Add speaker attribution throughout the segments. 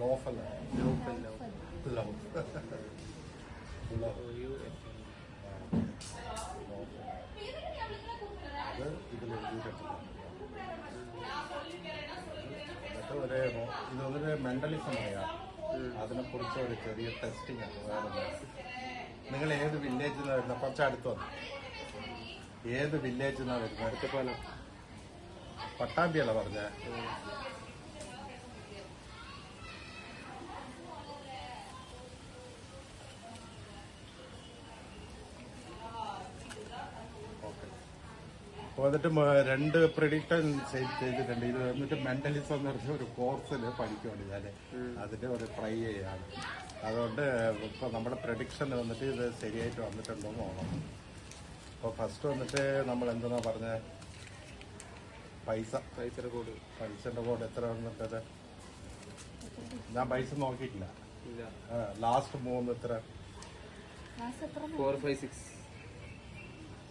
Speaker 1: ലോഫല്ല love അത് ഇതിൽ എഴുതിയിട്ടുണ്ട്. എന്നിട്ട് ഇതൊരു മെന്റലിസം പറയാം. അതിനെക്കുറിച്ച് ഒരു ചെറിയ ടെസ്റ്റിംഗ് ആണ്. വേറെ നിങ്ങൾ ഏത് വില്ലേജിൽ നിന്നാണ് വരുന്നത്? കുറച്ച് അടുത്ത് വന്നു. ഏത് വില്ലേജിൽ നിന്നാണ് വരുന്നത്? പട്ടാമ്പിയല്ല പറഞ്ഞേ? എന്നിട്ട് 2 പ്രെഡിക്ഷൻ ചെയ്തിട്ടുണ്ട്. ഇത് എന്നിട്ട് മെന്റലിസം എന്ന് പറഞ്ഞ ഒരു കോഴ്സിൽ പഠിക്കുന്നുണ്ട് ഞാൻ. അതിന്റെ ഒരു ട്രൈ ചെയ്യാണ്. അതുകൊണ്ട് ഇപ്പൊ നമ്മുടെ പ്രഡിക്ഷൻ വന്നിട്ട് ഇത് ശരിയായിട്ട് വന്നിട്ടുണ്ടോ എന്ന് നോക്കണം. അപ്പൊ ഫസ്റ്റ് വന്നിട്ട് നമ്മൾ എന്താ പറഞ്ഞ പൈസയുടെ കോഡ് എത്ര വന്നിട്ടത്? ഞാൻ പൈസ നോക്കിയിട്ടില്ല. ലാസ്റ്റ് 3 എത്ര?
Speaker 2: 4, 5, 6.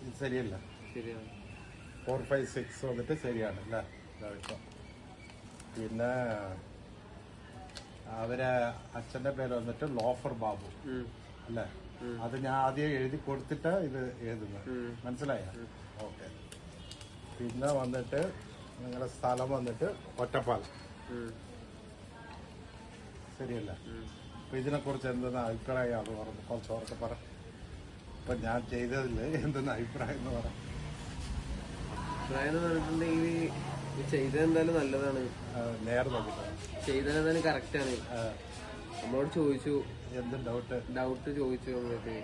Speaker 1: ഇത് ശരിയല്ല. 4, 5, 6 വന്നിട്ട് ശരിയാണ് അല്ലേ? പിന്നെ അവരെ അച്ഛന്റെ പേര് വന്നിട്ട് ലോഫർ ബാബു അല്ലേ? അത് ഞാൻ ആദ്യം എഴുതി കൊടുത്തിട്ട് ഇത് എഴുതുന്നത്. മനസ്സിലായ? ഓക്കെ. പിന്നെ വന്നിട്ട് നിങ്ങളുടെ സ്ഥലം വന്നിട്ട് ഒറ്റപ്പാലം ശരിയല്ല? അപ്പൊ ഇതിനെ കുറിച്ച് എന്തെന്ന് അഭിപ്രായം അത് പറഞ്ഞു കുറച്ച് ഓർത്ത് പറ. ഇപ്പൊ ഞാൻ ചെയ്തതില് എന്തെന്ന് അഭിപ്രായം എന്ന് പറ.
Speaker 2: അഭിപ്രായം എന്ന് പറഞ്ഞിട്ടുണ്ടെങ്കിൽ ചെയ്തെന്തായാലും നല്ലതാണ്.
Speaker 1: നേരെ നോക്കിട്ടാണ്
Speaker 2: ചെയ്തെന്തായാലും കറക്റ്റാണ്. നമ്മളോട് ചോദിച്ചു
Speaker 1: എന്ത്
Speaker 2: ഡൗട്ട് ചോദിച്ചു നമ്മൾക്ക്.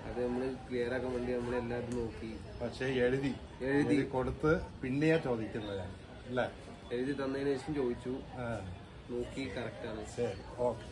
Speaker 2: അത് നമ്മള് ക്ലിയർ ആക്കാൻ വേണ്ടി നമ്മൾ എല്ലാവരും നോക്കി.
Speaker 1: പക്ഷെ എഴുതി കൊടുത്ത് പിന്നെയാ ചോദിക്കുന്നത് അല്ലേ?
Speaker 2: എഴുതി തന്നതിന് ശേഷം ചോദിച്ചു, നോക്കി കറക്റ്റാണ്.
Speaker 1: ശരി, ഓക്കെ.